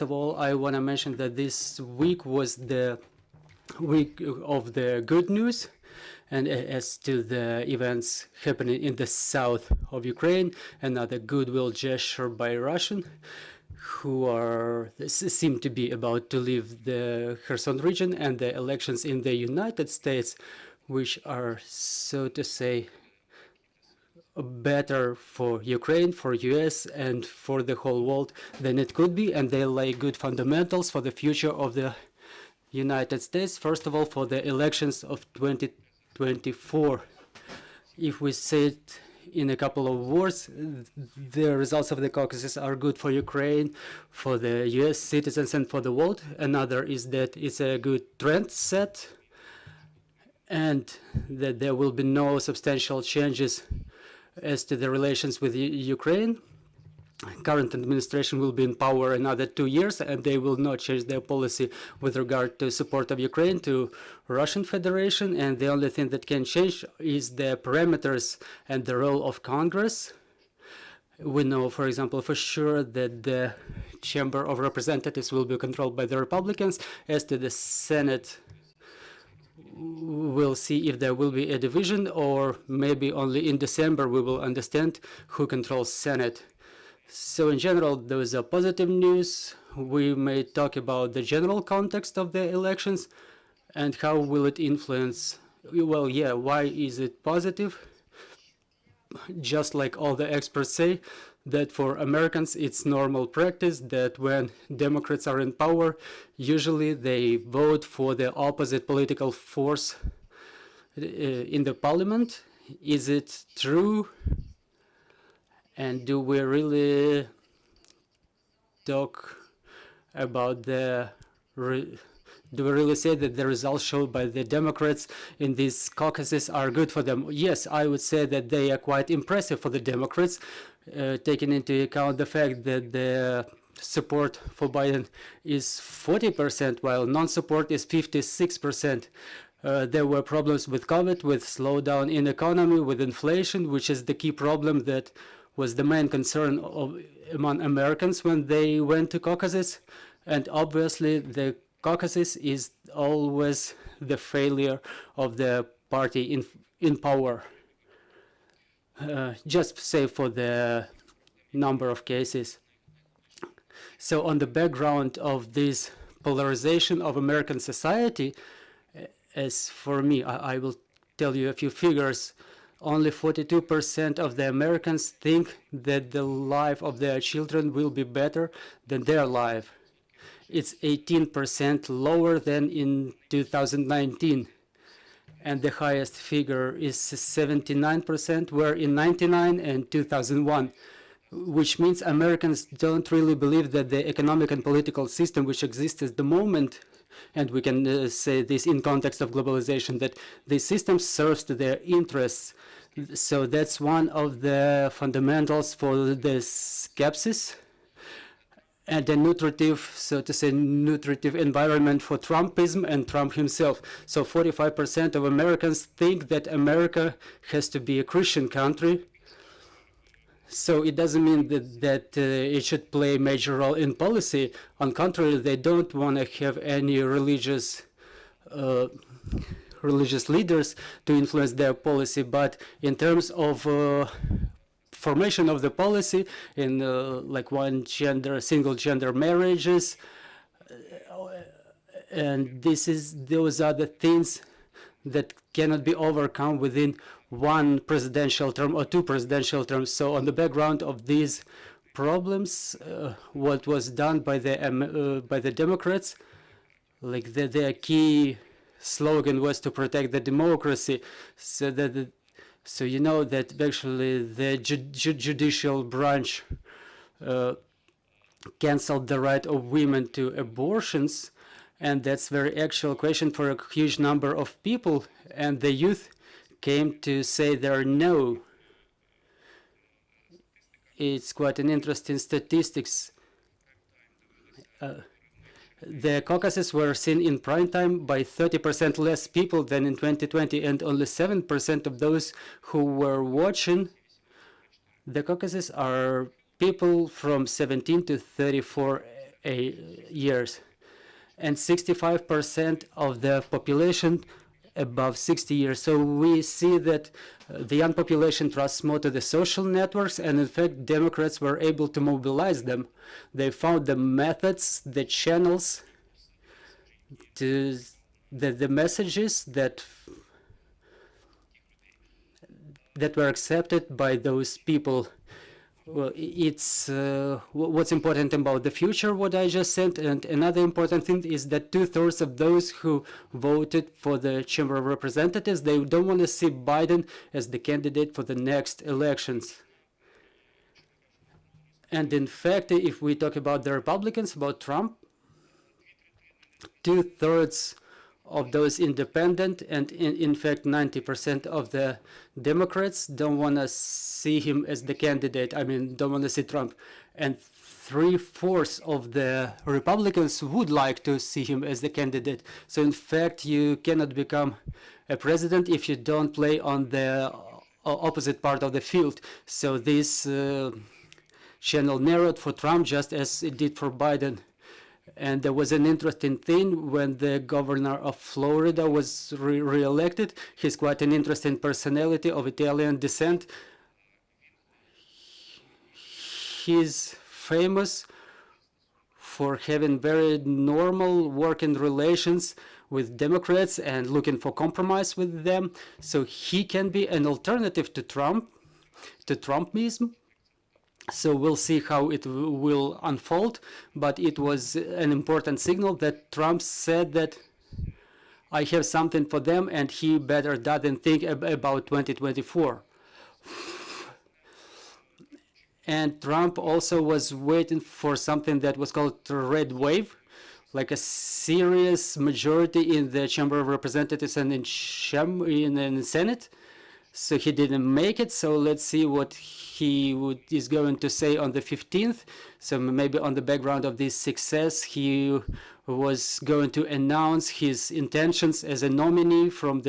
of all, I want to mention that this week was the week of the good news. And as to the events happening in the south of Ukraine, another goodwill gesture by Russian, who seem to be about to leave the Kherson region, and the elections in the United States, which are, so to say, better for Ukraine, for US, and for the whole world than it could be, and they lay good fundamentals for the future of the United States. First of all, for the elections of 2024. If we say it in a couple of words, the results of the caucuses are good for Ukraine, for the US citizens, and for the world. Another is that it's a good trend set, and that there will be no substantial changes as to the relations with Ukraine. Current administration will be in power another 2 years, and they will not change their policy with regard to support of Ukraine to Russian Federation. And the only thing that can change is the parameters and the role of Congress. We know, for example, for sure that the Chamber of Representatives will be controlled by the Republicans. As to the Senate, we'll see if there will be a division, or maybe only in December we will understand who controls Senate. So in general, those are positive news. We may talk about the general context of the elections and how will it influence. Well, yeah, why is it positive? Just like all the experts say, that for Americans it's normal practice that when Democrats are in power, usually they vote for the opposite political force in the parliament. Is it true? And do we really talk about do we really say that the results shown by the Democrats in these caucuses are good for them? Yes, I would say that they are quite impressive for the Democrats, taking into account the fact that the support for Biden is 40%, while non-support is 56%. There were problems with COVID, with slowdown in economy, with inflation, which is the key problem that was the main concern among Americans when they went to caucuses. And obviously the caucuses is always the failure of the party in power. Just say for the number of cases. So on the background of this polarization of American society, as for me, I will tell you a few figures. Only 42% of the Americans think that the life of their children will be better than their life. It's 18% lower than in 2019. And the highest figure is 79%, where in 1999 and 2001, which means Americans don't really believe that the economic and political system which exists at the moment, and we can say this in context of globalization, that this system serves to their interests. So that's one of the fundamentals for the skepsis and a nutritive, so to say, nutritive environment for Trumpism and Trump himself. So 45% of Americans think that America has to be a Christian country. So it doesn't mean that it should play a major role in policy. On contrary, they don't want to have any religious leaders to influence their policy. But in terms of formation of the policy in like single gender marriages, and those are the things that cannot be overcome within one presidential term or two presidential terms. So on the background of these problems, what was done by the Democrats, like their key slogan was to protect the democracy, so you know that actually the judicial branch canceled the right of women to abortions, and that's very actual question for a huge number of people, and the youth came to say their no. It's quite an interesting statistics. The caucuses were seen in prime time by 30% less people than in 2020, and only 7% of those who were watching the caucuses are people from 17 to 34 years, and 65% of the population above 60 years. So we see that the young population trusts more to the social networks, and in fact, Democrats were able to mobilize them. They found the methods, the channels, to the messages that were accepted by those people. Well, it's what's important about the future, what I just said, and another important thing is that 2/3 of those who voted for the Chamber of Representatives, they don't want to see Biden as the candidate for the next elections. And in fact, if we talk about the Republicans, about Trump, 2/3 of those independent, and in fact 90% of the Democrats don't want to see him as the candidate. I mean, don't want to see Trump. And 3/4 of the Republicans would like to see him as the candidate. So in fact, you cannot become a president if you don't play on the opposite part of the field. So this channel narrowed for Trump just as it did for Biden. And there was an interesting thing when the governor of Florida was re-elected. He's quite an interesting personality of Italian descent. He's famous for having very normal working relations with Democrats and looking for compromise with them. So he can be an alternative to Trump, to Trumpism. So we'll see how it will unfold, but it was an important signal that Trump said that I have something for them, and he better doesn't think about 2024. And Trump also was waiting for something that was called the red wave, like a serious majority in the Chamber of Representatives and in the Senate. So he didn't make it. So let's see what he is going to say on the 15th. So maybe on the background of this success, he was going to announce his intentions as a nominee from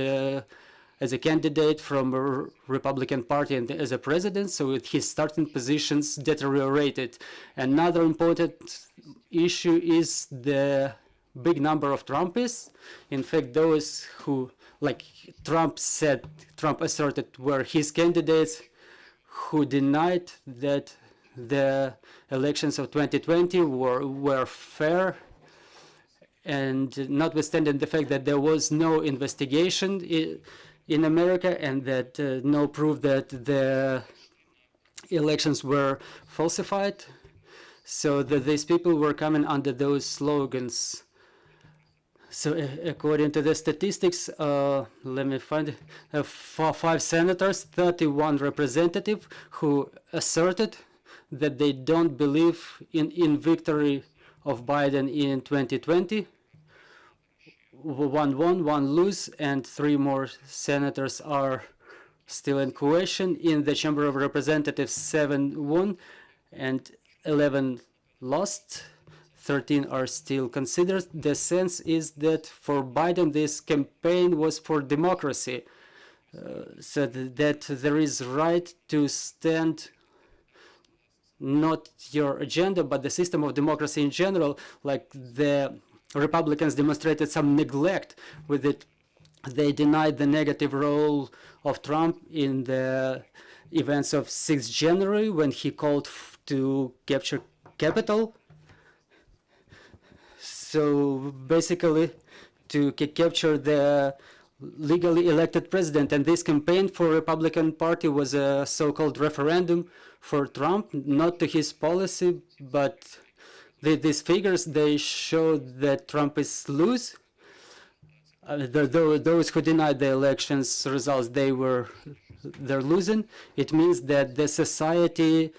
as a candidate from a Republican Party and as a president. So his starting positions deteriorated. Another important issue is the big number of Trumpists. In fact, those who, like Trump asserted, were his candidates who denied that the elections of 2020 were fair, and notwithstanding the fact that there was no investigation in America and that no proof that the elections were falsified, so that these people were coming under those slogans. So according to the statistics, let me find it, 5 senators, 31 representatives who asserted that they don't believe in victory of Biden in 2020. 1 won, 1 lose, and 3 more senators are still in question. In the Chamber of Representatives, 7 won and 11 lost. 13 are still considered. The sense is that for Biden, this campaign was for democracy, so that there is right to stand not your agenda, but the system of democracy in general. Like the Republicans demonstrated some neglect with it. They denied the negative role of Trump in the events of 6th January when he called to capture Capitol. So basically, to capture the legally elected president. And this campaign for Republican Party was a so-called referendum for Trump, not to his policy, but these figures, they show that Trump is loose. Those who denied the elections results, they're losing. It means that the society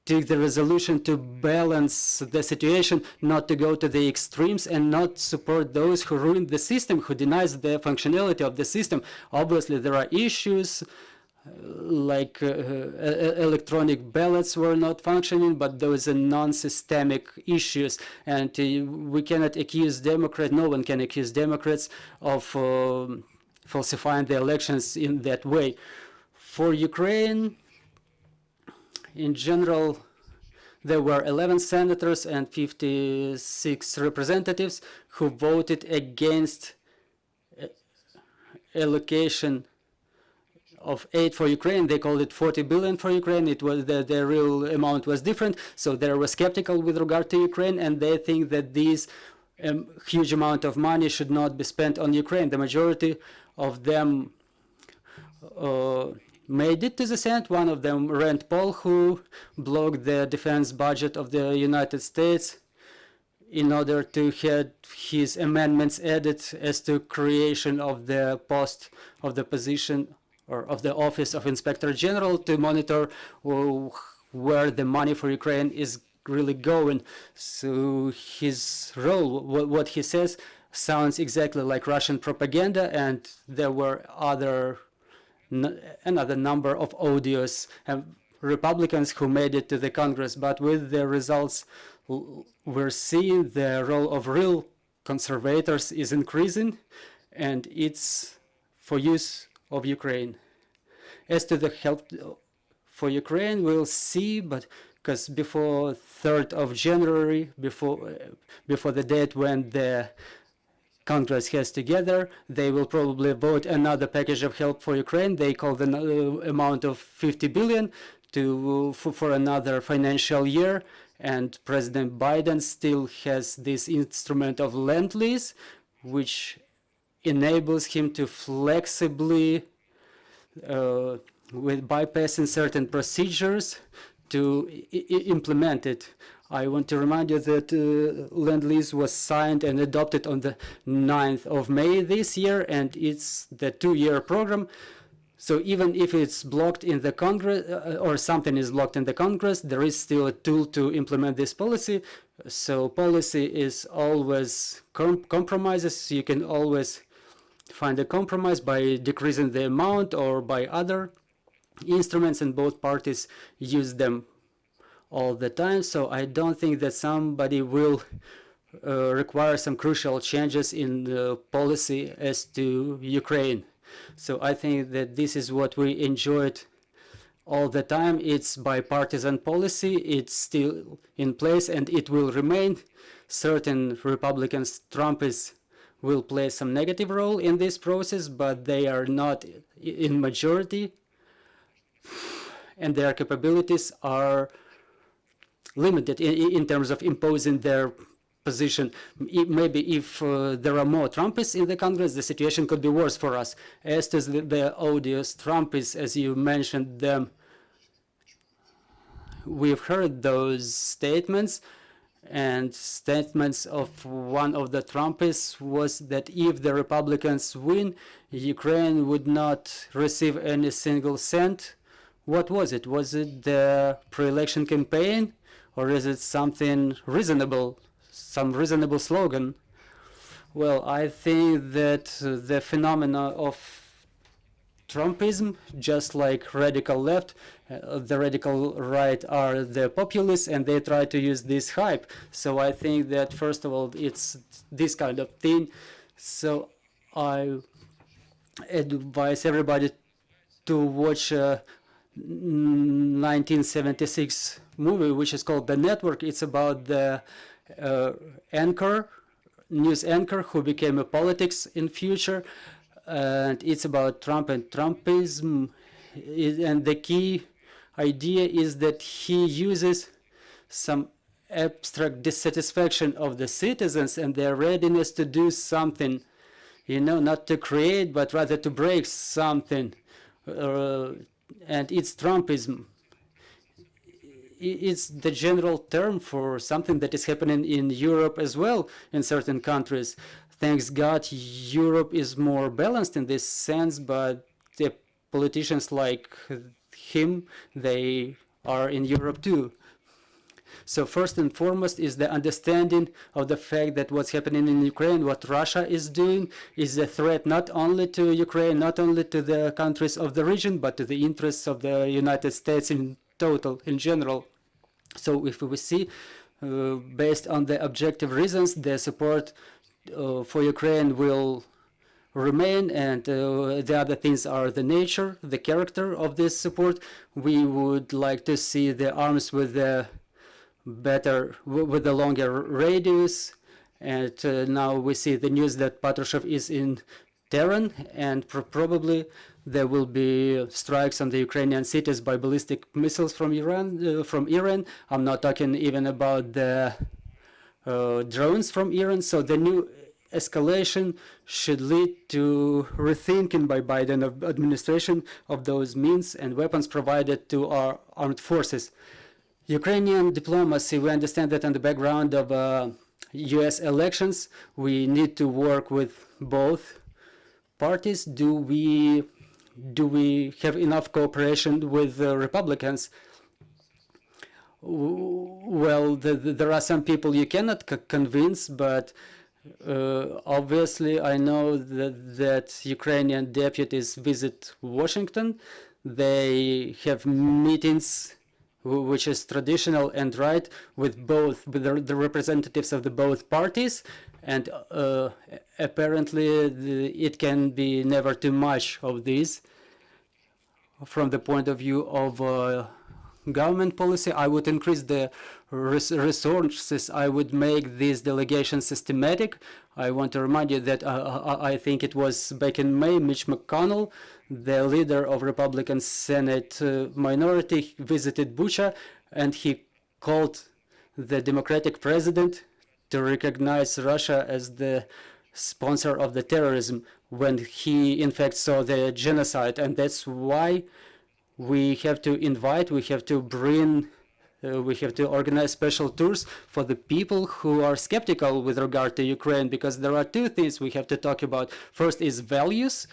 took the resolution to balance the situation, not to go to the extremes and not support those who ruin the system, who denies the functionality of the system. Obviously, there are issues like electronic ballots were not functioning, but those are non-systemic issues, and we cannot accuse Democrats, no one can accuse Democrats of falsifying the elections in that way. For Ukraine, in general, there were 11 senators and 56 representatives who voted against allocation of aid for Ukraine. They called it 40 billion for Ukraine. It was the real amount was different. So they were skeptical with regard to Ukraine, and they think that these huge amount of money should not be spent on Ukraine. The majority of them made it to the Senate. One of them, Rand Paul, who blocked the defense budget of the United States in order to have his amendments added as to creation of the post of the position or of the Office of Inspector General to monitor where the money for Ukraine is really going. So his role, what he says, sounds exactly like Russian propaganda, and there were another number of odious Republicans who made it to the Congress. But with the results, we're seeing the role of real conservators is increasing, and it's for use of Ukraine. As to the help for Ukraine, we'll see, but because before 3rd of January, before the date when the Congress has together, they will probably vote another package of help for Ukraine. They call the amount of 50 billion for another financial year. And President Biden still has this instrument of Lend-Lease, which enables him to flexibly, with bypassing certain procedures, to implement it. I want to remind you that Lend-Lease was signed and adopted on the 9th of May this year, and it's the 2-year program. So even if it's blocked in the Congress, or something is blocked in the Congress, there is still a tool to implement this policy. So policy is always compromises. You can always find a compromise by decreasing the amount or by other instruments, and both parties use them all the time. So I don't think that somebody will require some crucial changes in the policy as to Ukraine. So I think that this is what we enjoyed all the time. It's bipartisan policy. It's still in place, and it will remain. Certain Republicans, Trumpists, will play some negative role in this process, but they are not in majority, and their capabilities are limited in terms of imposing their position. Maybe if there are more Trumpists in the Congress, the situation could be worse for us. As to the odious Trumpists, as you mentioned them, we've heard those statements, and statements of one of the Trumpists was that if the Republicans win, Ukraine would not receive any single cent. What was it? Was it the pre-election campaign, or is it something reasonable, some reasonable slogan? Well, I think that the phenomena of Trumpism, just like radical left, the radical right are the populists, and they try to use this hype. So I think that, first of all, it's this kind of thing. So I advise everybody to watch a 1976 movie, which is called The Network. It's about the news anchor who became a politics in future. And it's about Trump and Trumpism, and the key idea is that he uses some abstract dissatisfaction of the citizens and their readiness to do something, not to create, but rather to break something. And it's Trumpism. It's the general term for something that is happening in Europe as well, in certain countries. Thanks God, Europe is more balanced in this sense, but the politicians like him, they are in Europe too. So first and foremost is the understanding of the fact that what's happening in Ukraine, what Russia is doing, is a threat not only to Ukraine, not only to the countries of the region, but to the interests of the United States in total, in general. So if we see, based on the objective reasons, the support for Ukraine will remain, and the other things are the nature, the character of this support. We would like to see the arms with the better with the longer radius. And now we see the news that Patrushev is in Tehran, and probably there will be strikes on the Ukrainian cities by ballistic missiles from Iran. I'm not talking even about the drones from Iran. So the new escalation should lead to rethinking by Biden administration of those means and weapons provided to our armed forces. Ukrainian diplomacy, we understand that on the background of US elections, we need to work with both parties. Do we have enough cooperation with the Republicans? Well, there are some people you cannot convince, but obviously I know that Ukrainian deputies visit Washington. They have meetings, which is traditional and right, with the representatives of the both parties, and apparently it can be never too much of this. From the point of view of government policy, I would increase the resources. I would make this delegation systematic. I want to remind you that I think it was back in May, Mitch McConnell, the leader of Republican Senate minority, visited Bucha, and he called the Democratic president to recognize Russia as the sponsor of the terrorism when he in fact saw the genocide. And that's why we have to invite, we have to bring, we have to organize special tours for the people who are skeptical with regard to Ukraine, because there are two things we have to talk about. First is values,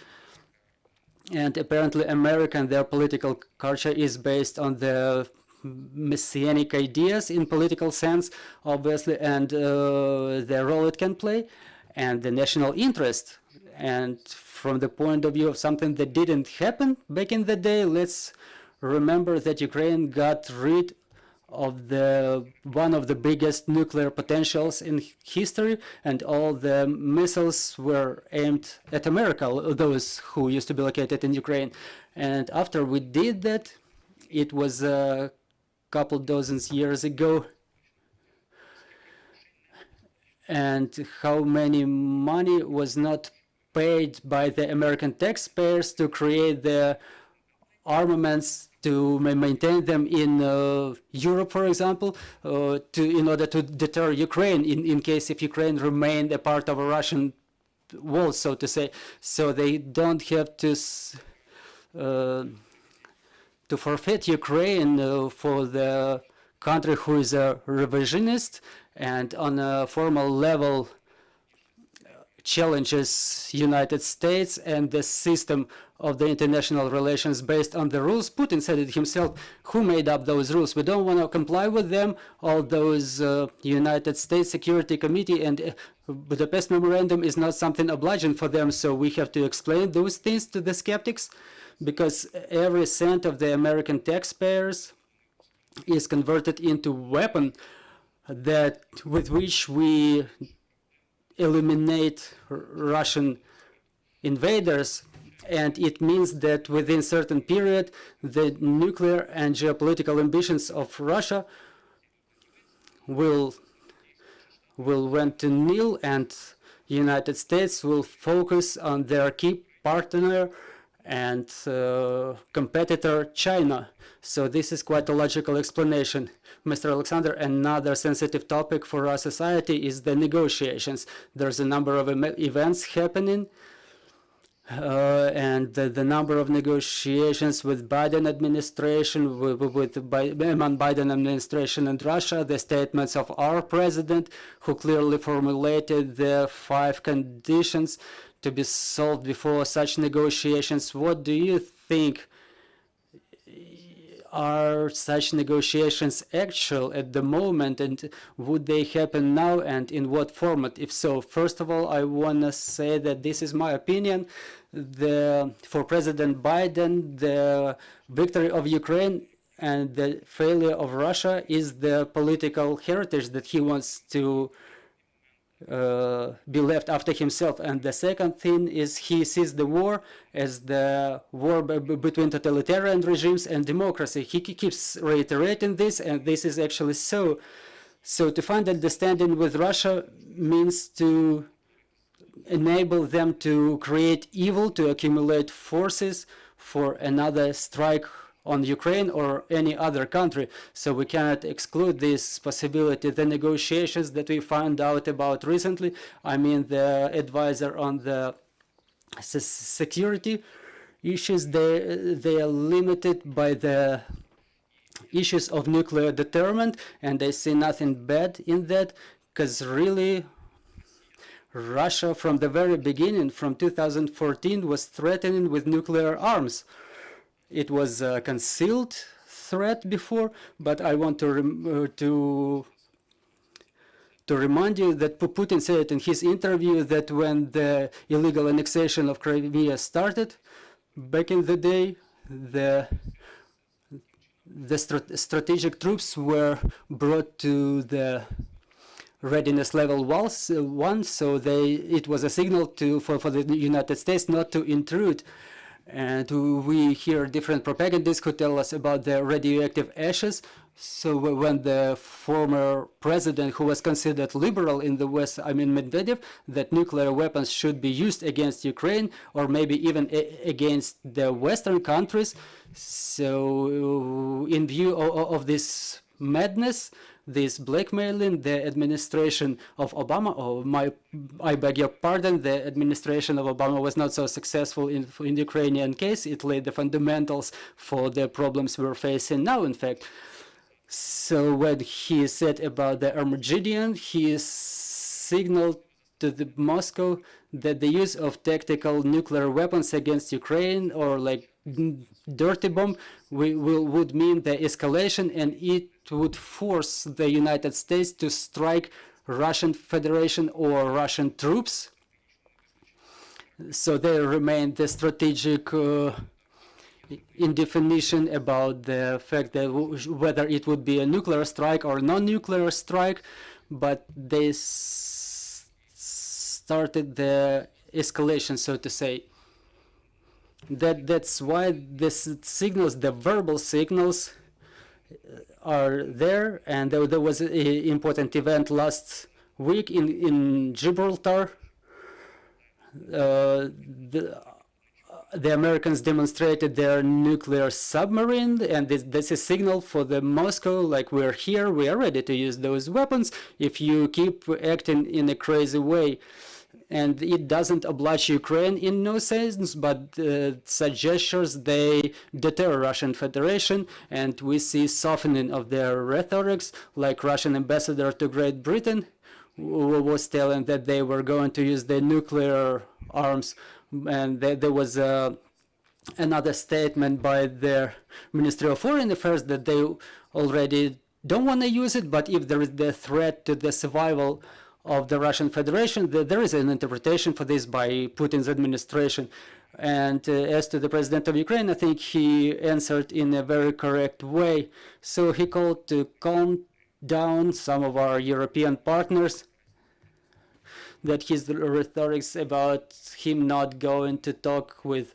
and apparently American, their political culture is based on the messianic ideas in political sense, obviously, and the role it can play, and the national interest. And from the point of view of something that didn't happen back in the day, let's remember that Ukraine got rid of one of the biggest nuclear potentials in history, and all the missiles were aimed at America, those who used to be located in Ukraine. And after we did that, it was a couple dozens years ago, and how many money was not paid by the American taxpayers to create the armaments, to maintain them in Europe, for example, in order to deter Ukraine in case if Ukraine remained a part of a Russian wall, so to say. So they don't have to forfeit Ukraine for the country who is a revisionist and on a formal level challenges United States and the system of the international relations based on the rules. Putin said it himself. Who made up those rules? We don't want to comply with them. All those United States Security Committee and Budapest Memorandum is not something obliging for them. So we have to explain those things to the skeptics, because every cent of the American taxpayers is converted into weapon that with which we eliminate Russian invaders, and it means that within certain period the nuclear and geopolitical ambitions of Russia will went to nil, and United States will focus on their key partner and competitor China. So this is quite a logical explanation. Mr. Alexander, another sensitive topic for our society is the negotiations. There's a number of events happening, and the number of negotiations with Biden administration, among Biden administration and Russia, the statements of our president, who clearly formulated the 5 conditions to be solved before such negotiations. What do you think? Are such negotiations actual at the moment, and would they happen now, and in what format? If so, first of all, I want to say that this is my opinion. For President Biden, the victory of Ukraine and the failure of Russia is the political heritage that he wants to be left after himself. And the second thing is he sees the war as the war between totalitarian regimes and democracy. He keeps reiterating this, and this is actually so. So to find understanding with Russia means to enable them to create evil, to accumulate forces for another strike on Ukraine or any other country. So we cannot exclude this possibility. The negotiations that we found out about recently, I mean the advisor on the security issues, they are limited by the issues of nuclear deterrent, and they see nothing bad in that, because really Russia from the very beginning, from 2014, was threatening with nuclear arms. It was a concealed threat before, but I want to remind you that Putin said in his interview that when the illegal annexation of Crimea started, back in the day, the strategic troops were brought to the readiness level 1, so it was a signal for the United States not to intrude. And we hear different propagandists who tell us about the radioactive ashes. So when the former president, who was considered liberal in the West, I mean Medvedev, that nuclear weapons should be used against Ukraine or maybe even against the Western countries. So in view of this madness, this blackmailing, the administration of Obama, I beg your pardon, the administration of Obama was not so successful in the Ukrainian case. It laid the fundamentals for the problems we're facing now, in fact. So when he said about the Armageddon, he signaled to the Moscow that the use of tactical nuclear weapons against Ukraine, or like dirty bomb, would mean the escalation, and it would force the United States to strike Russian Federation or Russian troops. So there remained the strategic indefinition about the fact that whether it would be a nuclear strike or non-nuclear strike, but they started the escalation, so to say. That's why this signals, the verbal signals, are there. And there was an important event last week in Gibraltar. The Americans demonstrated their nuclear submarine, and this is a signal for the Moscow, like, we're here, we are ready to use those weapons if you keep acting in a crazy way. And it doesn't oblige Ukraine in no sense, but such gestures, they deter Russian Federation, and we see softening of their rhetorics, like Russian ambassador to Great Britain who was telling that they were going to use the nuclear arms. And there was another statement by their Ministry of Foreign Affairs that they already don't want to use it, but if there is the threat to the survival of the Russian Federation, there is an interpretation for this by Putin's administration. And as to the president of Ukraine, I think he answered in a very correct way. So he called to calm down some of our European partners, that his rhetorics about him not going to talk with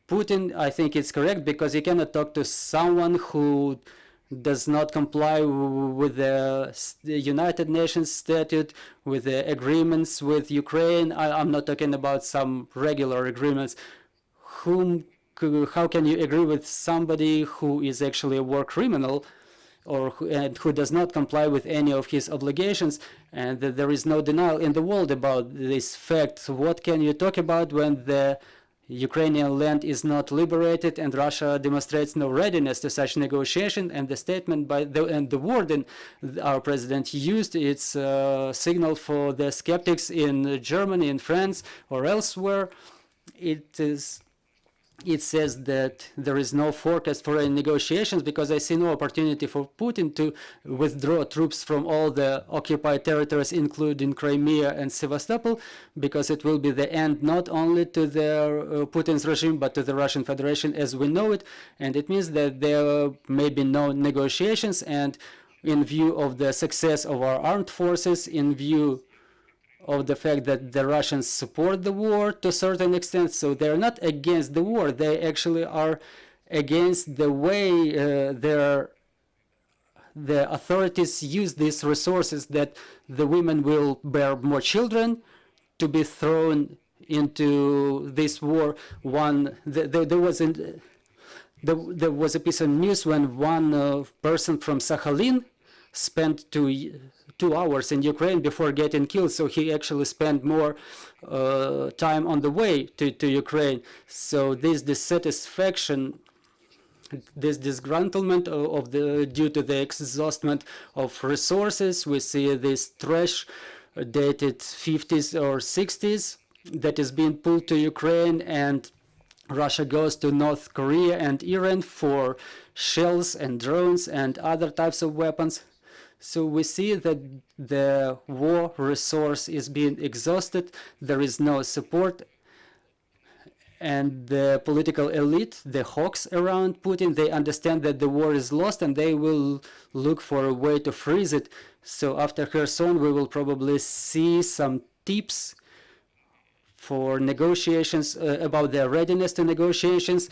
Putin, I think it's correct, because you cannot talk to someone who does not comply with the United Nations statute, with the agreements with Ukraine. I'm not talking about some regular agreements. How can you agree with somebody who is actually a war criminal, or who does not comply with any of his obligations? And there is no denial in the world about this fact. What can you talk about when the Ukrainian land is not liberated and Russia demonstrates no readiness to such negotiation? And the statement by the wording our president used, it's a signal for the skeptics in Germany, in France, or elsewhere. It says that there is no forecast for any negotiations, because I see no opportunity for Putin to withdraw troops from all the occupied territories, including Crimea and Sevastopol, because it will be the end not only to the Putin's regime, but to the Russian Federation as we know it. And it means that there may be no negotiations. And in view of the success of our armed forces, in view of the fact that the Russians support the war to a certain extent. So they're not against the war. They actually are against the way the authorities use these resources, that the women will bear more children to be thrown into this war. There was a piece of news when one person from Sakhalin spent 2 hours in Ukraine before getting killed. So he actually spent more time on the way to Ukraine. So this dissatisfaction, this disgruntlement due to the exhaustion of resources, we see this trash dated 50s or 60s that is being pulled to Ukraine, and Russia goes to North Korea and Iran for shells and drones and other types of weapons. So we see that the war resource is being exhausted. There is no support. And the political elite, the hawks around Putin, they understand that the war is lost and they will look for a way to freeze it. So after Kherson, we will probably see some tips for negotiations, about their readiness to negotiations.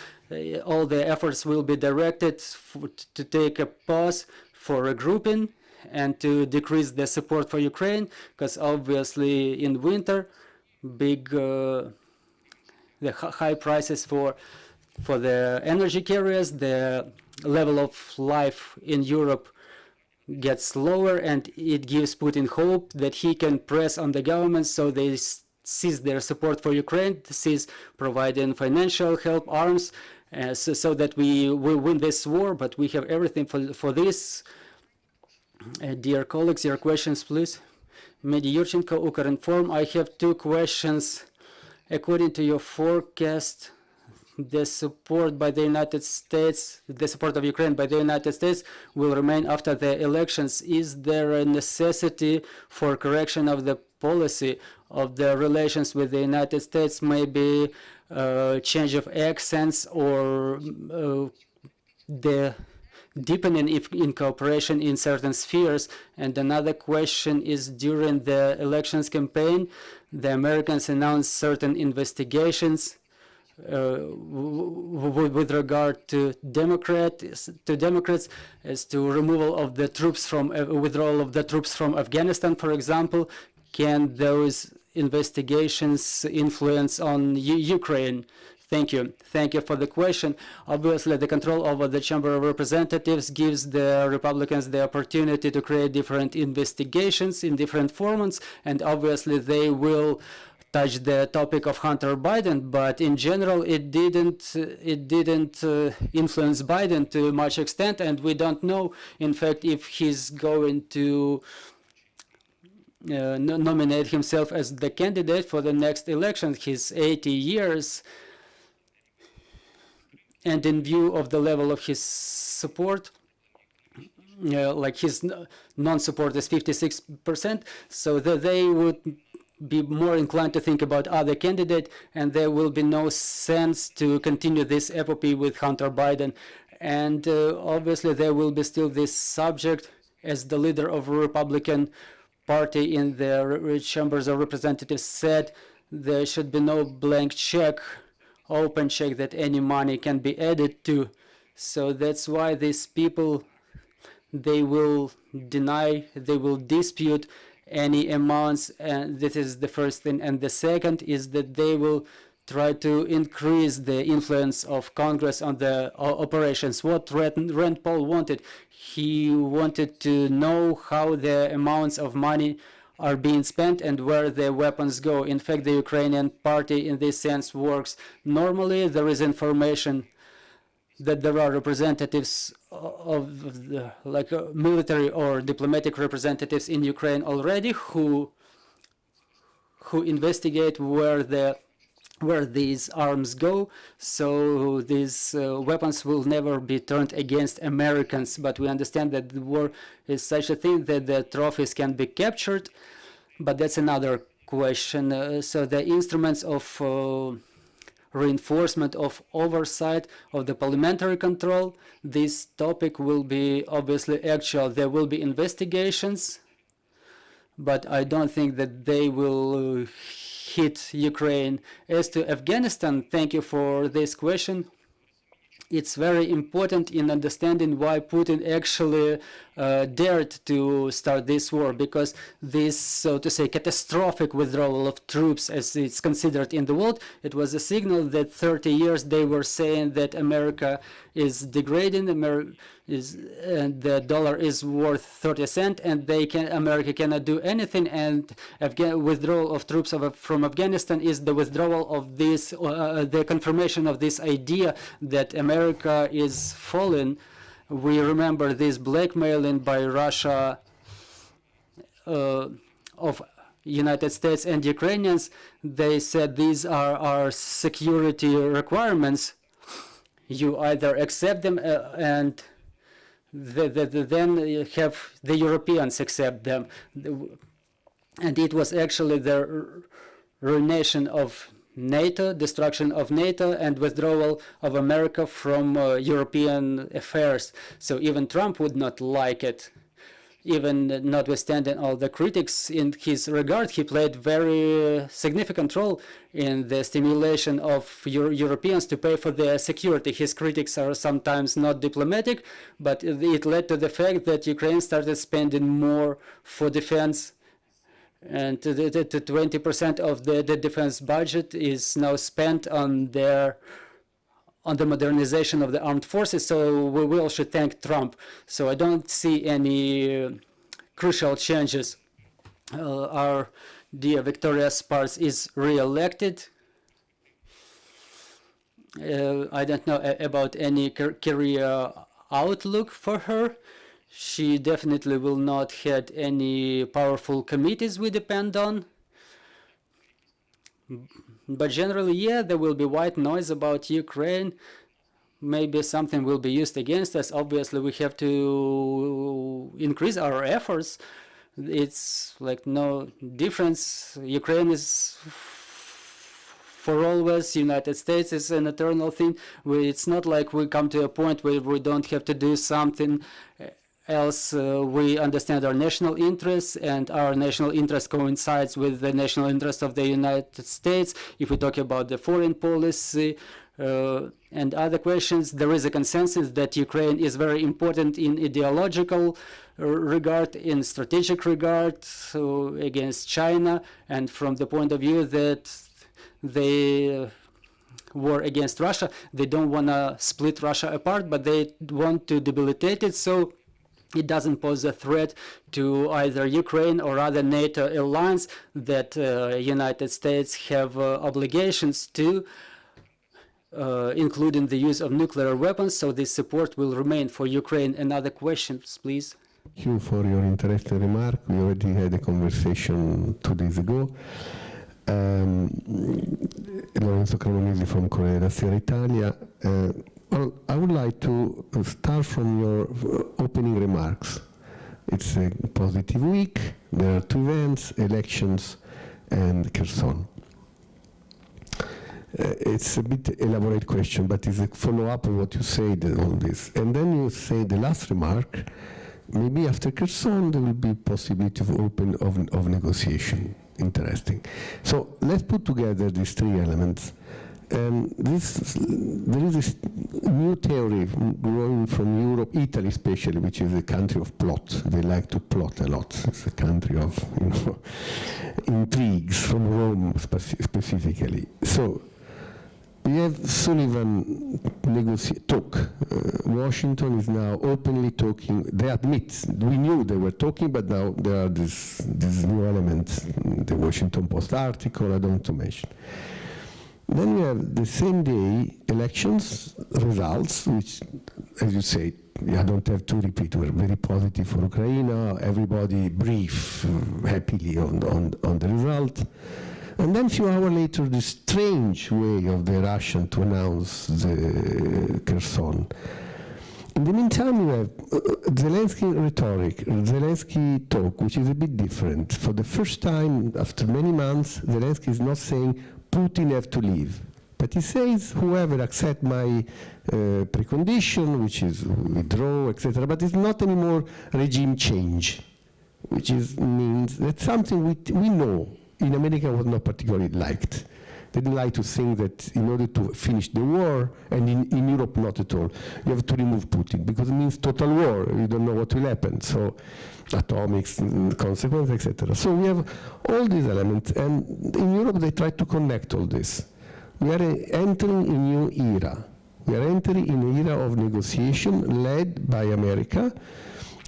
All the efforts will be directed to take a pause for regrouping and to decrease the support for Ukraine, because obviously in winter, the high prices for the energy carriers, the level of life in Europe gets lower, and it gives Putin hope that he can press on the government so they cease their support for Ukraine, cease providing financial help, arms, so that we will win this war. But we have everything for this. Dear colleagues, your questions, please. Medi Yurchenko, Ukrinform. I have 2 questions. According to your forecast, the support by the United States, the support of Ukraine by the United States will remain after the elections. Is there a necessity for correction of the policy of the relations with the United States, maybe change of accents or the deepening in cooperation in certain spheres? And another question is, during the elections campaign, the Americans announced certain investigations with regard to Democrats as to removal of the troops from withdrawal of the troops from Afghanistan, for example. Can those investigations influence on Ukraine? Thank you. Thank you for the question. Obviously, the control over the Chamber of Representatives gives the Republicans the opportunity to create different investigations in different formats, and obviously they will touch the topic of Hunter Biden, but in general it didn't influence Biden to much extent, and we don't know, in fact, if he's going to nominate himself as the candidate for the next election. He's 80 years. And in view of the level of his support, like his non-support is 56%, so that they would be more inclined to think about other candidate, and there will be no sense to continue this epopee with Hunter Biden. And obviously there will be still this subject as the leader of the Republican Party in the Chambers of Representatives said, there should be no blank check, open check that any money can be added to. So that's why these people, they will deny, they will dispute any amounts, and this is the first thing. And the second is that they will try to increase the influence of Congress on the operations. What Rand Paul wanted, he wanted to know how the amounts of money are being spent and where the weapons go. In fact, the Ukrainian party in this sense works normally. There is information that there are representatives of the, like military or diplomatic representatives in Ukraine already who investigate where these arms go. So these weapons will never be turned against Americans, but we understand that the war is such a thing that the trophies can be captured, but that's another question. So the instruments of reinforcement of oversight of the parliamentary control, this topic will be obviously actual. There will be investigations but I don't think that they will hit Ukraine. As to Afghanistan, thank you for this question. It's very important in understanding why Putin actually dared to start this war, because this, so to say, catastrophic withdrawal of troops, as it's considered in the world, it was a signal that 30 years they were saying that America is degrading, and the dollar is worth 30 cents, and America cannot do anything, and withdrawal of troops from Afghanistan is the withdrawal of this, the confirmation of this idea that America is fallen. We remember this blackmailing by Russia of United States and Ukrainians. They said these are our security requirements. You either accept them and then have the Europeans accept them. And it was actually the ruination of NATO, destruction of NATO, and withdrawal of America from European affairs. So even Trump would not like it. Even notwithstanding all the critics in his regard, he played very significant role in the stimulation of Europeans to pay for their security. His critics are sometimes not diplomatic, but it led to the fact that Ukraine started spending more for defense, and 20% of the defense budget is now spent on the modernization of the armed forces, so we all should thank Trump. So I don't see any crucial changes. Our dear Victoria Sparks is re-elected. I don't know about any career outlook for her. She definitely will not head any powerful committees we depend on. But generally, yeah, there will be white noise about Ukraine. Maybe something will be used against us. Obviously, we have to increase our efforts. It's like no difference. Ukraine is for always. United States is an eternal thing. It's not like we come to a point where we don't have to do something else. We understand our national interests, and our national interest coincides with the national interest of the United States. If we talk about the foreign policy and other questions, there is a consensus that Ukraine is very important in ideological regard, in strategic regard, so against China, and from the point of view that they war against Russia, they don't want to split Russia apart, but they want to debilitate it, so it doesn't pose a threat to either Ukraine or other NATO alliance that United States have obligations to, including the use of nuclear weapons. So this support will remain for Ukraine. And other questions, please. Thank you for your interesting remark. We already had a conversation 2 days ago. Lorenzo Cremonesi from Corriere della Sera Italia. Well, I would like to start from your opening remarks. It's a positive week. There are 2 events, elections and Kherson. It's a bit elaborate question, but it's a follow-up of what you said on this. And then you say the last remark, maybe after Kherson there will be possibility of negotiation. Interesting. So let's put together these 3 elements. There is this new theory growing from Europe, Italy especially, which is a country of plot. They like to plot a lot. It's a country of intrigues from Rome specifically. So we have Sullivan talk. Washington is now openly talking. They admit, we knew they were talking, but now there are these new elements. The Washington Post article, I don't want to mention. Then we have the same day elections results, which, as you say, I don't have to repeat, were very positive for Ukraine. Everybody brief happily on the result. And then a few hours later, the strange way of the Russian to announce the Kherson. In the meantime, we have Zelensky rhetoric, Zelensky talk, which is a bit different. For the first time, after many months, Zelensky is not saying Putin have to leave, but he says whoever accept my precondition, which is withdraw, etc. But it's not anymore regime change. which means that something we know in America was not particularly liked. They didn't like to think that in order to finish the war, and in Europe not at all, you have to remove Putin, because it means total war. You don't know what will happen. So atomic consequences, etc. So we have all these elements, and in Europe they try to connect all this. We are entering a new era. We are entering in an era of negotiation led by America,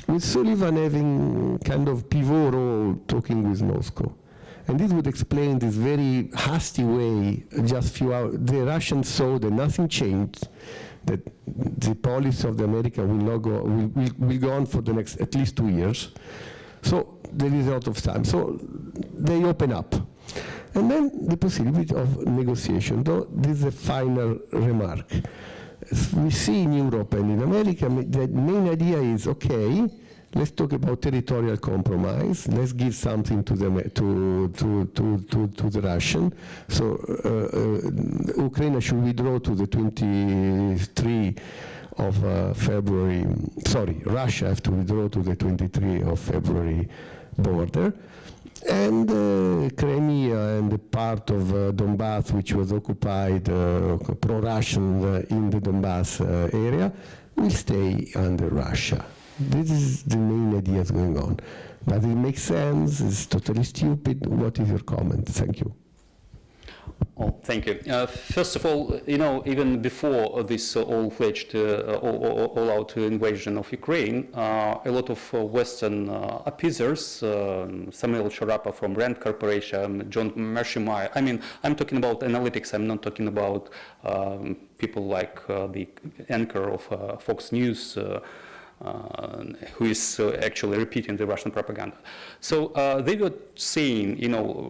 with Sullivan having kind of pivot role talking with Moscow. And this would explain this very hasty way, just few hours. The Russians saw that nothing changed, that the policy of the America will not go, will go on for the next at least 2 years. So there is a lot of time. So they open up. And then the possibility of negotiation, though this is a final remark. As we see in Europe and in America, the main idea is, okay, let's talk about territorial compromise. Let's give something to the Russian. So Ukraine should withdraw to the 23 of February. Sorry, Russia have to withdraw to the 23 of February border. And Crimea and the part of Donbass, which was occupied pro-Russian in the Donbass area, will stay under Russia. This is the main ideas going on. Does it make sense? It's totally stupid. What is your comment? Thank you. Well, thank you. First of all, even before this all-fledged, all-out invasion of Ukraine, a lot of Western appeasers, Samuel Sharapa from Rand Corporation, John Mearsheimer, I'm talking about analytics, I'm not talking about people like the anchor of Fox News, who is actually repeating the Russian propaganda. So they were saying,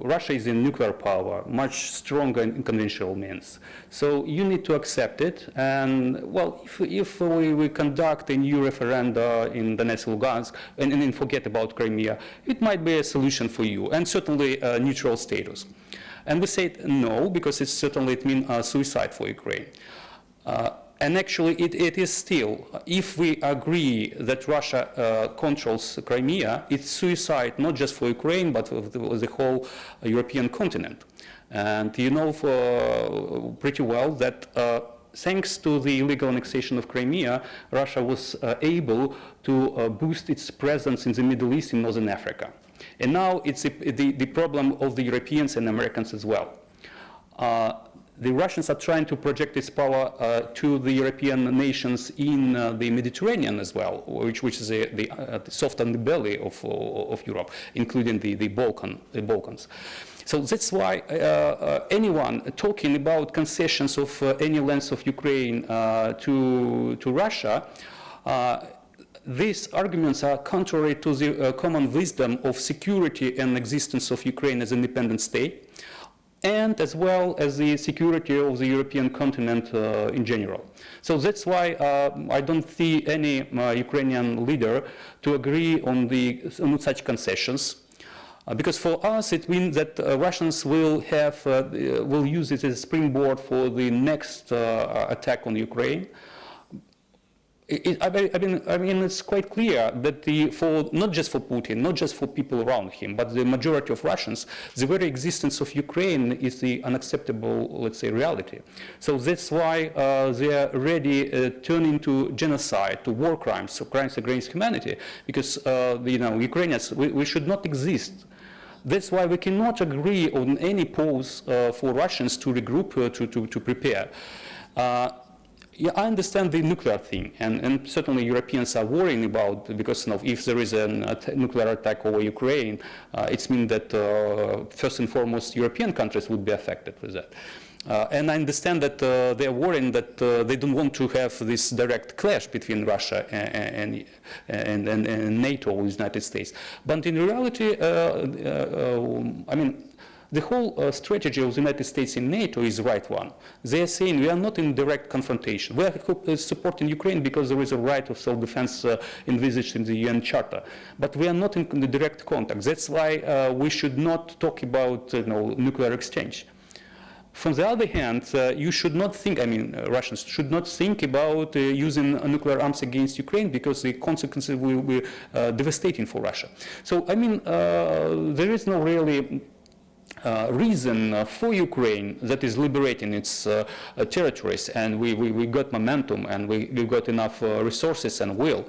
Russia is a nuclear power, much stronger in conventional means. So you need to accept it. And, well, if we conduct a new referenda in Donetsk, Lugansk, and then forget about Crimea, it might be a solution for you, and certainly neutral status. And we said no, because it means suicide for Ukraine. And actually, it is still, if we agree that Russia controls Crimea, it's suicide not just for Ukraine, but for the whole European continent. And you know pretty well that thanks to the illegal annexation of Crimea, Russia was able to boost its presence in the Middle East and Northern Africa. And now it's the problem of the Europeans and Americans as well. The Russians are trying to project this power to the European nations in the Mediterranean as well, which is the soft underbelly of Europe, including the Balkans. So that's why anyone talking about concessions of any length of Ukraine to Russia, these arguments are contrary to the common wisdom of security and existence of Ukraine as an independent state, and as well as the security of the European continent in general. So that's why I don't see any Ukrainian leader to agree on such concessions, because for us it means that Russians will use it as a springboard for the next attack on Ukraine. It's quite clear that not just for Putin, not just for people around him, but the majority of Russians, the very existence of Ukraine is the unacceptable, let's say, reality. So that's why they are ready turning to genocide, to war crimes, so crimes against humanity, because Ukrainians, we should not exist. That's why we cannot agree on any pause for Russians to regroup, to prepare. Yeah, I understand the nuclear thing, and certainly Europeans are worrying about, because if there is a nuclear attack over Ukraine, it means that first and foremost European countries would be affected with that. And I understand that they are worrying that they don't want to have this direct clash between Russia and NATO or the United States. But in reality, the whole strategy of the United States in NATO is the right one. They are saying we are not in direct confrontation. We are supporting Ukraine because there is a right of self-defense envisaged in the UN Charter. But we are not in the direct contact. That's why we should not talk about nuclear exchange. From the other hand, you should not think, Russians should not think about using nuclear arms against Ukraine, because the consequences will be devastating for Russia. So, there is no really reason for Ukraine that is liberating its territories, and we got momentum, and we got enough resources and will,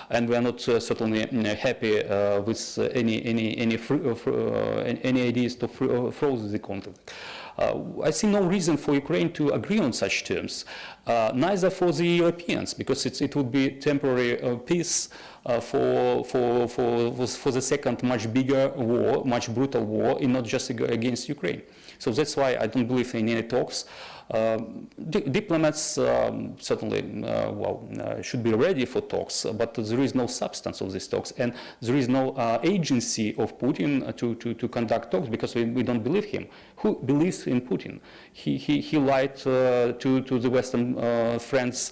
and we are not certainly happy with any ideas to freeze the conflict. I see no reason for Ukraine to agree on such terms, neither for the Europeans, because it would be temporary peace for the second, much bigger war, much brutal war, and not just against Ukraine. So that's why I don't believe in any talks. Diplomats certainly should be ready for talks, but there is no substance of these talks, and there is no agency of Putin to conduct talks, because we don't believe him. Who believes in Putin? He lied to the Western friends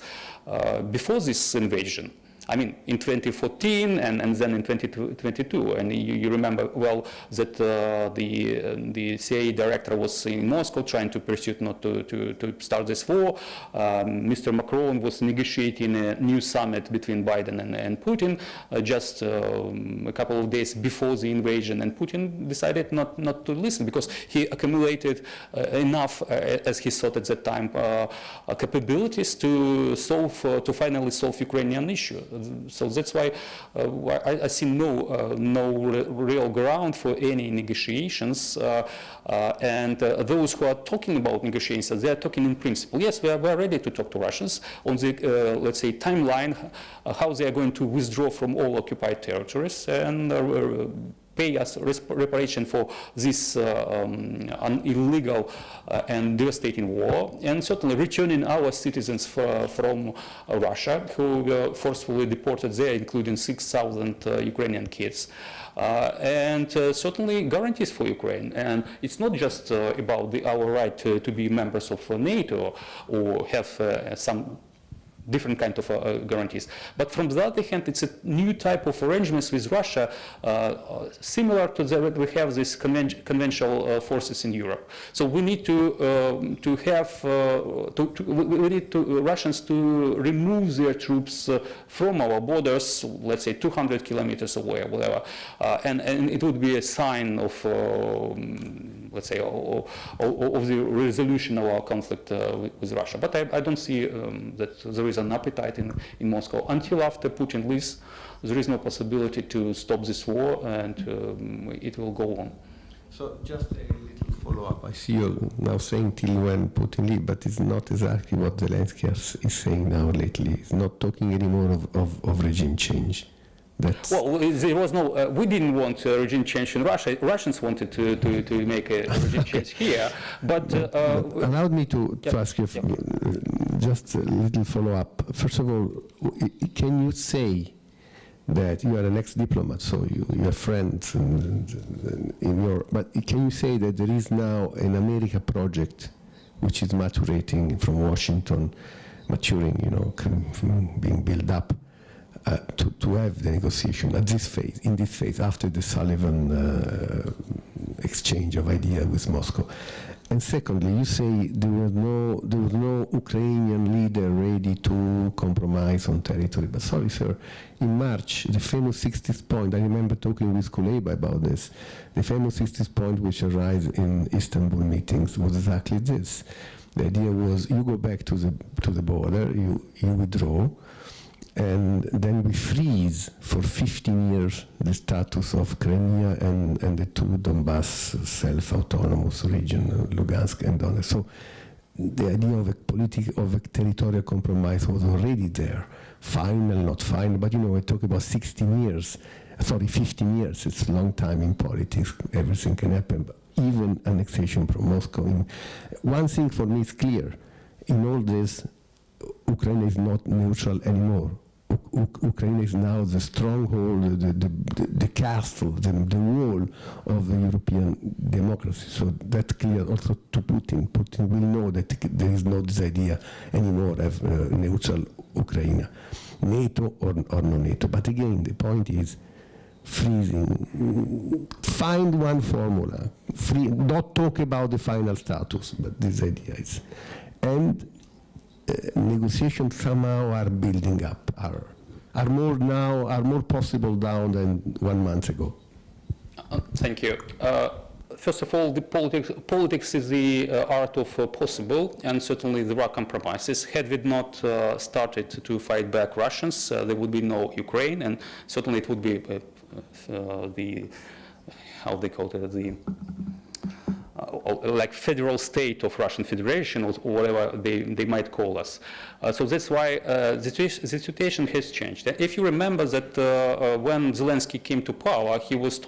before this invasion. In 2014 and then in 2022, and you remember well that the CIA director was in Moscow trying to pursue not to start this war. Mr. Macron was negotiating a new summit between Biden and Putin just a couple of days before the invasion, and Putin decided not to listen, because he accumulated enough, as he thought at that time, capabilities to finally solve Ukrainian issue. So that's why I see no real ground for any negotiations. And those who are talking about negotiations, they are talking in principle. Yes, we are ready to talk to Russians on the, let's say, timeline, how they are going to withdraw from all occupied territories and pay us reparation for this illegal and devastating war, and certainly returning our citizens from Russia who were forcefully deported there, including 6,000 Ukrainian kids. And certainly guarantees for Ukraine. And it's not just about our right to be members of NATO or have some different kind of guarantees. But from the other hand, it's a new type of arrangements with Russia, similar to that we have these conventional forces in Europe. So we need to have we need Russians to remove their troops from our borders, let's say 200 kilometers away, whatever, and it would be a sign of let's say of the resolution of our conflict with Russia. But I don't see that there is an appetite in Moscow. Until after Putin leaves, there is no possibility to stop this war, and it will go on. So just a little follow-up. I see you now saying till when Putin leaves, but it's not exactly what Zelensky is saying now lately. He's not talking anymore of regime change. Well, there was no. We didn't want regime change in Russia. Russians wanted to make a regime change here, but allow me to ask you just a little follow-up. First of all, can you say that you are an ex-diplomat, so you have friends but can you say that there is now an America project which is maturating from Washington, maturing, being built up? To have the negotiation at this phase, in this phase, after the Sullivan exchange of ideas with Moscow. And secondly, you say there was no Ukrainian leader ready to compromise on territory. But sorry, sir, in March, the famous 60th point, I remember talking with Kuleba about this, the famous 60th point which arose in Istanbul meetings was exactly this. The idea was you go back to the border, you withdraw, and then we freeze for 15 years the status of Crimea and the two Donbass self-autonomous region, Lugansk and Donetsk. So the idea of a territorial compromise was already there. Final, not final, but I talk about 15 years. It's a long time in politics. Everything can happen, but even annexation from Moscow. One thing for me is clear. In all this, Ukraine is not neutral anymore. Ukraine is now the stronghold, the castle, the wall of the European democracy. So that's clear also to Putin. Putin will know that there is no this idea anymore of neutral Ukraine, NATO or no NATO. But again, the point is, freezing. Find one formula. Not talk about the final status, but this idea is. And negotiations somehow are building up, are more possible now than 1 month ago. Thank you. First of all, the politics is the art of possible, and certainly there are compromises. Had we not started to fight back Russians, there would be no Ukraine, and certainly it would be the, how they call it, the like federal state of Russian Federation, or whatever they might call us. So that's why the situation has changed. And if you remember that when Zelensky came to power, he was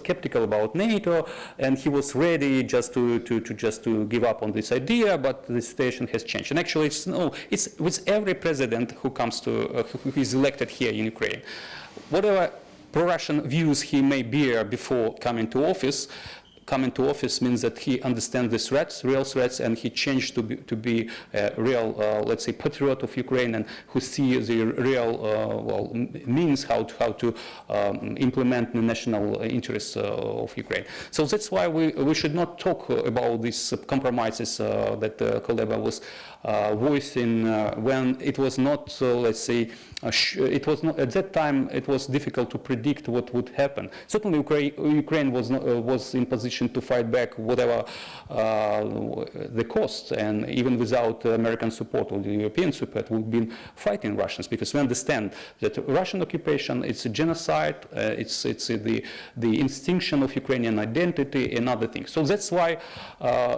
skeptical about NATO, and he was ready just to give up on this idea, but the situation has changed. And actually, it's with every president who comes to, who is elected here in Ukraine. Whatever pro-Russian views he may bear before coming to office means that he understands the threats, real threats, and he changed to be a real, let's say, patriot of Ukraine, and who see the real means how to implement the national interests of Ukraine. So that's why we should not talk about these compromises that Kuleba was voicing when it was not, let's say, it was not, at that time it was difficult to predict what would happen. Certainly Ukraine was in position to fight back whatever the cost, and even without American support or the European support, we've been fighting Russians, because we understand that Russian occupation, it's a genocide, it's the extinction of Ukrainian identity and other things. So that's why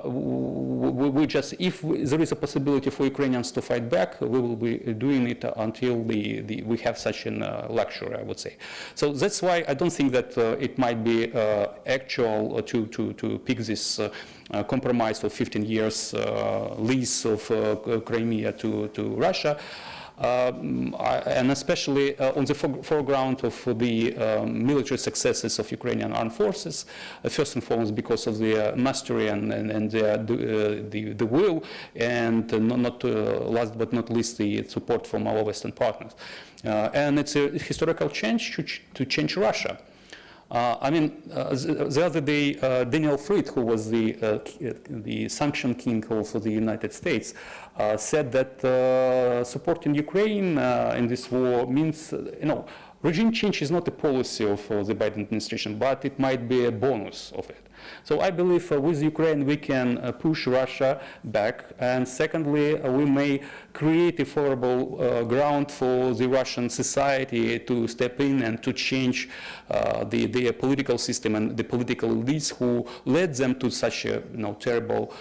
we just, if there is a possibility for Ukrainians to fight back, we will be doing it until we have such an luxury, I would say. So that's why I don't think that it might be actual to pick this compromise of 15 years lease of Crimea to Russia. And especially on the foreground of the military successes of Ukrainian armed forces, first and foremost because of the mastery and the will, and not last but not least the support from our Western partners. And it's a historical change to change Russia. I mean, the other day, Daniel Fried, who was the sanction king of the United States, said that supporting Ukraine in this war means, regime change is not a policy of the Biden administration, but it might be a bonus of it. So I believe with Ukraine we can push Russia back, and secondly we may create a favorable ground for the Russian society to step in and to change the political system and the political elites who led them to such terrible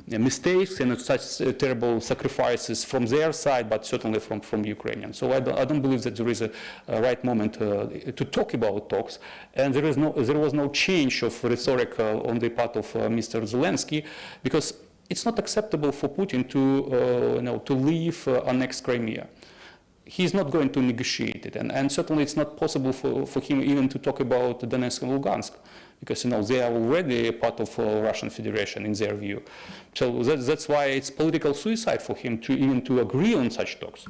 mistakes and such terrible sacrifices from their side, but certainly from Ukrainians. So I don't believe that there is a right moment to talk about talks, and there was no change of rhetoric on the part of Mr. Zelensky, because it's not acceptable for Putin to leave annexed Crimea. He's not going to negotiate it, and certainly it's not possible for him even to talk about Donetsk and Lugansk, because they are already a part of Russian Federation in their view. So that's why it's political suicide for him to even to agree on such talks.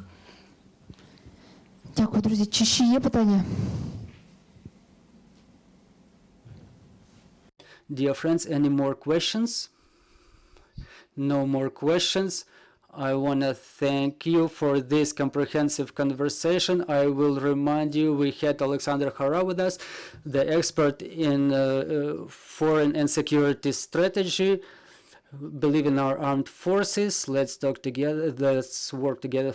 Дякую, друзі. Чи ще є питання? Dear friends, any more questions? No more questions. I want to thank you for this comprehensive conversation. I will remind you we had Olexander Khara with us, the expert in foreign and security strategy. Believe in our armed forces. Let's talk together. Let's work together